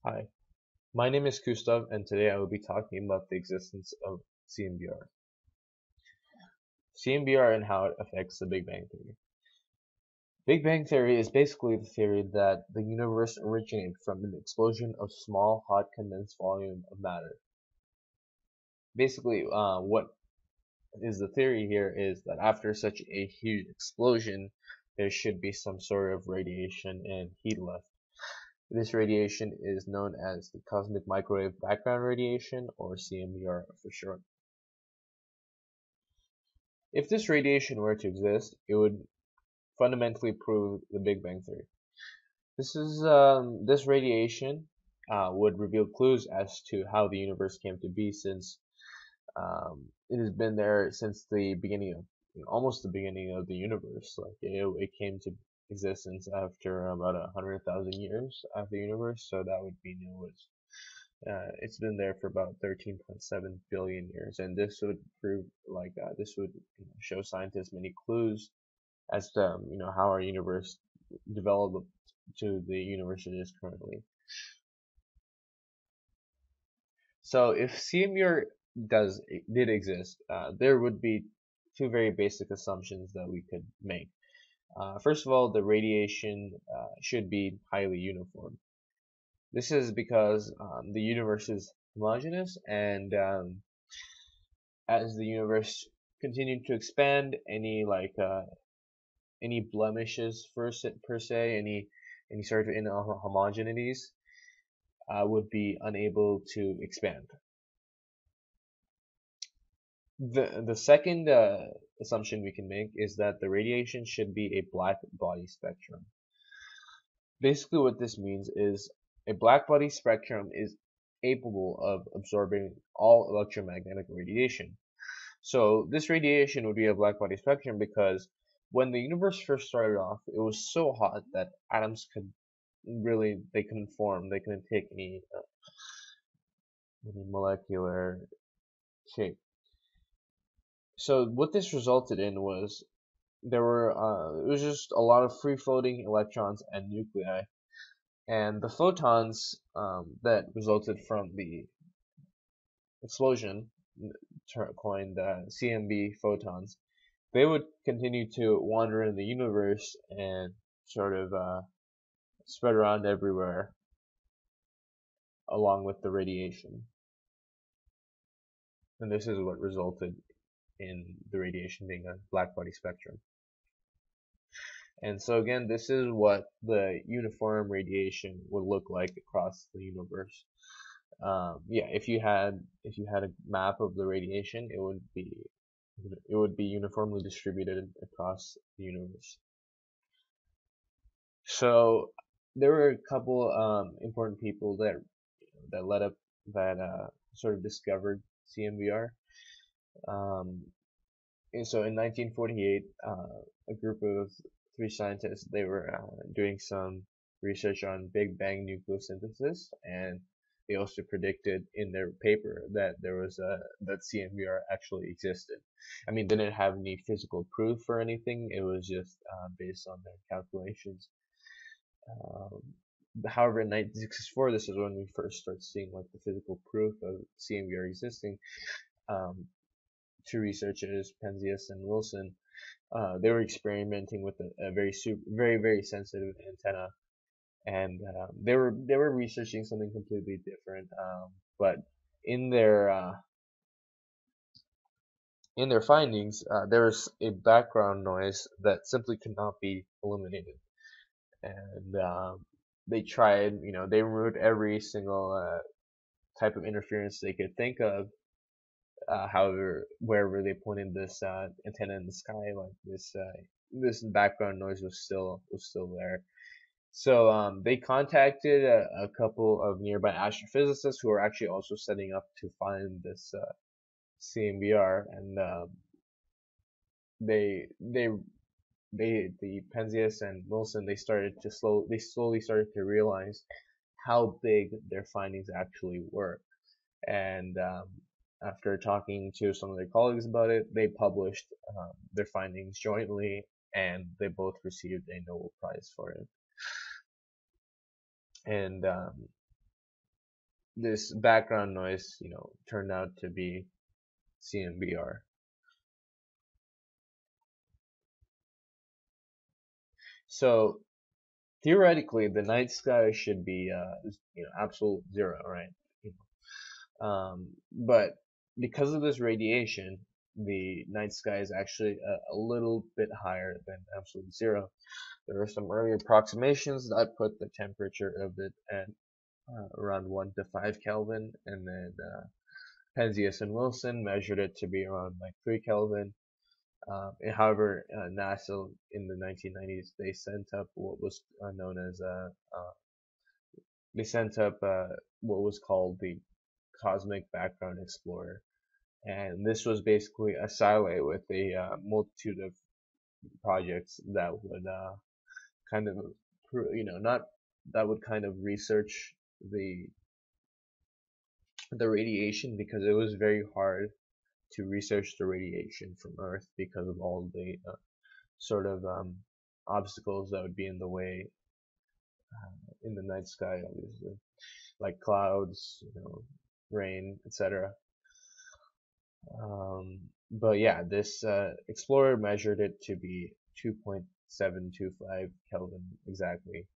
Hi, my name is Gustav, and today I will be talking about the existence of Cmbr. Cmbr and how it affects the Big Bang Theory. Big Bang Theory is basically the theory that the universe originated from an explosion of small, hot, condensed volume of matter. Basically, what is the theory here is that after such a huge explosion, there should be some sort of radiation and heat left. This radiation is known as the cosmic microwave background radiation, or CMBR for short. If this radiation were to exist, it would fundamentally prove the Big Bang Theory. This radiation would reveal clues as to how the universe came to be, since it has been there since the beginning of, almost the beginning of the universe. Like it came to existence after about 100,000 years of the universe, so that would be known as it's been there for about 13.7 billion years, and this would prove this would show scientists many clues as to how our universe developed to the universe it is currently. So if CMUR did exist, there would be two very basic assumptions that we could make. First of all, the radiation should be highly uniform. This is because the universe is homogeneous, and as the universe continued to expand, any blemishes per se, any sort of inhomogeneities would be unable to expand. The second assumption we can make is that the radiation should be a black body spectrum. Basically, what this means is a black body spectrum is capable of absorbing all electromagnetic radiation. So this radiation would be a black body spectrum because when the universe first started off, it was so hot that atoms they couldn't form, they couldn't take any molecular shape. So what this resulted in was it was just a lot of free floating electrons and nuclei, and the photons that resulted from the explosion, coined CMB photons, they would continue to wander in the universe and sort of spread around everywhere along with the radiation. And this is what resulted in the radiation being a black body spectrum. And so again, this is what the uniform radiation would look like across the universe. Yeah, if you had a map of the radiation, it would be uniformly distributed across the universe. So there were a couple important people that led up that sort of discovered CMBR. And so in 1948, a group of three scientists, they were doing some research on Big Bang nucleosynthesis, and they also predicted in their paper that that CMBR actually existed. I mean, they didn't have any physical proof or anything. It was just based on their calculations. Um, However, in 1964, this is when we first start seeing like the physical proof of CMBR existing. Um, Two researchers, Penzias and Wilson, they were experimenting with a very sensitive antenna, and they were researching something completely different. But in their uh, in their findings, there was a background noise that simply could not be eliminated, and they tried, they removed every single type of interference they could think of. However, wherever they pointed this antenna in the sky, like this background noise was still there. So they contacted a couple of nearby astrophysicists who are actually also setting up to find this CMBR, and they they the Penzias and Wilson, they slowly started to realize how big their findings actually were, and after talking to some of their colleagues about it, they published their findings jointly, and they both received a Nobel Prize for it. And this background noise, turned out to be Cmbr. So theoretically, the night sky should be, absolute zero, right? But because of this radiation, the night sky is actually a little bit higher than absolute zero. There are some early approximations that put the temperature of it at around 1 to 5 Kelvin, and then Penzias and Wilson measured it to be around like 3 Kelvin. However, NASA in the 1990s they sent up what was known as they sent up what was called the Cosmic Background Explorer, and this was basically a satellite with a multitude of projects that would kind of not that would kind of research the radiation, because it was very hard to research the radiation from Earth because of all the sort of obstacles that would be in the way in the night sky, obviously, like clouds, rain, etc. But yeah, this explorer measured it to be 2.725 Kelvin exactly.